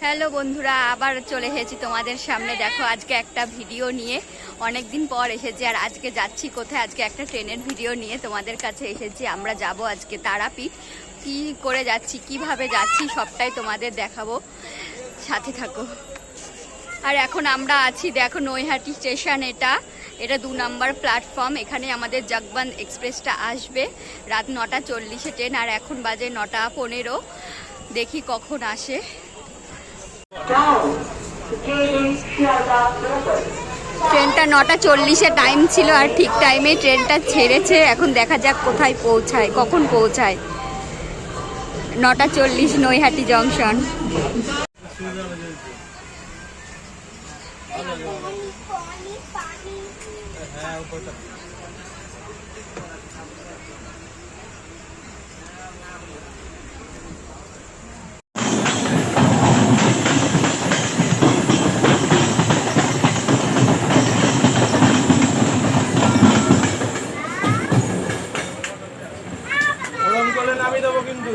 Hello বন্ধুরা, আবার চলে এসেছি তোমাদের সামনে। দেখো আজকে একটা ভিডিও নিয়ে, অনেক দিন পর এসেছি। আর আজকে যাচ্ছি কোথায়? আজকে একটা ট্রেনের ভিডিও নিয়ে তোমাদের কাছে এসেছি। আমরা যাব আজকে তারাপীঠ। কি করে যাচ্ছি, কিভাবে যাচ্ছি, সবটাই তোমাদের দেখাবো, সাথে থাকো। আর এখন আমরা আছি, দেখো, নৈহাটি স্টেশন। এটা 2 নম্বর প্ল্যাটফর্ম। এখানে আমাদের জগবন্ধ এক্সপ্রেসটা আসবে রাত 9টা 40-এ ট্রেন। আর এখন বাজে 9টা 15। দেখি কখন আসে। ট্রেনটা 9টা 40-এ টাইম ছিল, আর ঠিক টাইমে ট্রেনটা ছেড়েছে। এখন দেখা যাক কোথায় পৌঁছায়, কখন পৌঁছায়। 9টা 40 নৈহাটি জংশন। নামিয়ে দেবো কিন্তু।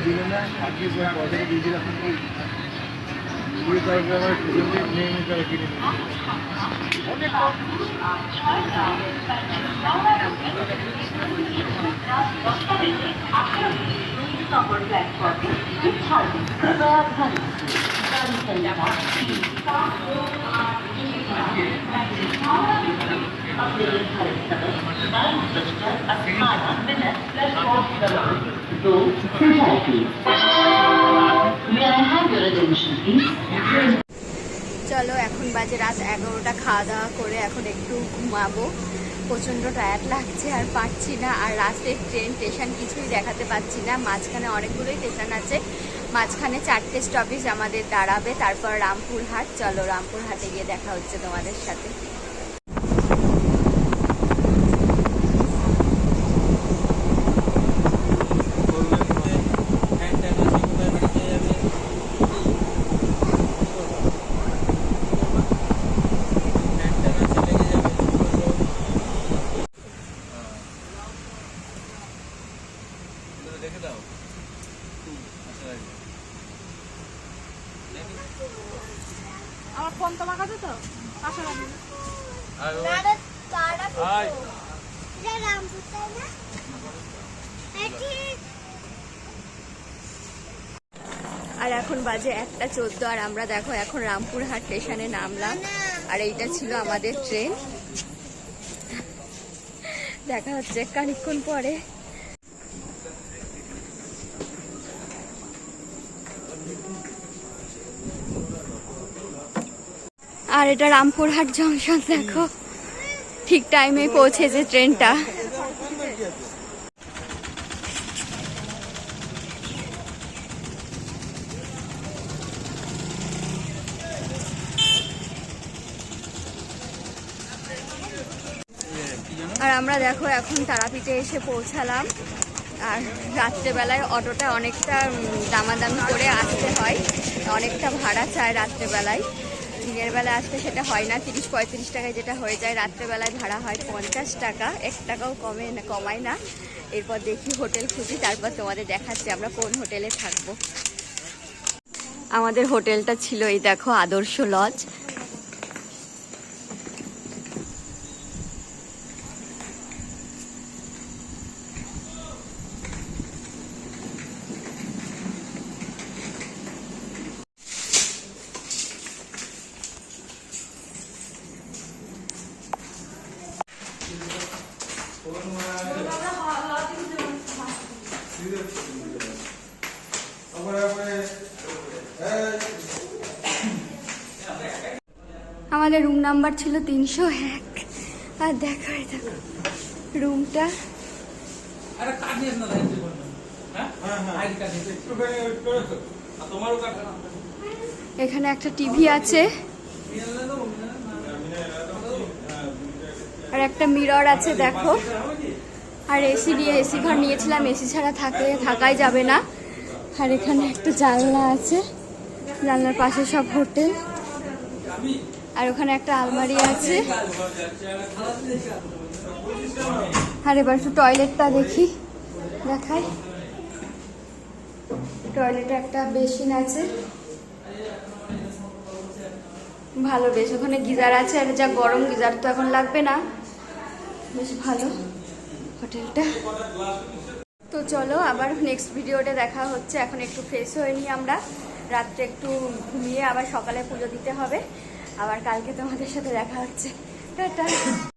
দিলে না আজকে পয়সা দিয়ে রাখুন। চলো, এখন বাজে রাত 11টা। খাওয়া দাওয়া করে এখন একটু ঘুমাবো। প্রচণ্ড টায়ার্ড লাগছে, আর পারছি না। আর রাতের ট্রেন স্টেশন কিছুই দেখাতে পাচ্ছি না। মাঝখানে অনেকগুলোই স্টেশন আছে। মাঝখানে 4টে স্টপেজ আমাদের দাঁড়াবে, তারপর রামপুরহাট। চলো, রামপুরহাটে গিয়ে দেখা হচ্ছে তোমাদের সাথে। আমার ফোন তোমার কাছে তো পাশে রাখবি। আর এখন বাজে 1টা 14। আর আমরা দেখো এখন রামপুরহাট স্টেশনে নামলাম। আর এইটা ছিল আমাদের ট্রেন। দেখা হচ্ছে খানিকক্ষণ পরে। আর এটা রামপুরহাট জংশন। দেখো ঠিক টাইমে পৌঁছেছে ট্রেনটা। আর আমরা দেখো এখন তারাপীঠে এসে পৌঁছালাম। আর রাত্রেবেলায় অটোটা অনেকটা দামাদামি করে আসতে হয়, অনেকটা ভাড়া চায় রাত্রেবেলায়। দিনের বেলা আসতে সেটা হয় না, 30-35 টাকায় যেটা হয়ে যায়। রাত্রেবেলায় ভাড়া হয় 50 টাকা, 1 টাকাও কমায় না। এরপর দেখি হোটেল খুঁজি, তারপর তোমাদের দেখাচ্ছি আমরা কোন হোটেলে থাকবো। আমাদের হোটেলটা ছিল এই দেখো, আদর্শ লজ। আমাদের রুম নাম্বার ছিল 301। আর দেখো রুমটা। এখানে একটা টিভি আছে। একটা মিরর আছে দেখো। আর এসি ঘর নিয়েছিলাম, এসি ছাড়া থাকাই যাবে না। আর এখানে একটা জানলা আছে, জানলার পাশে সব হোটেল। আর ওখানে একটা আলমারি আছে। আর এবার একটু টয়লেটটা দেখাই। টয়লেটে একটা বেসিন আছে, ভালো বেশ। ওখানে গিজার আছে, আর যা গরম, গিজার তো এখন লাগবে না, বেশ ভালো হোটেলটা। তো চলো আবার নেক্সট ভিডিওতে দেখা হচ্ছে। এখন একটু ফ্রেশ হয়ে নিই আমরা, রাত্রে একটু ঘুমিয়ে আবার সকালে পুজো দিতে হবে। আবার কালকে তোমাদের সাথে দেখা হচ্ছে। টাটা।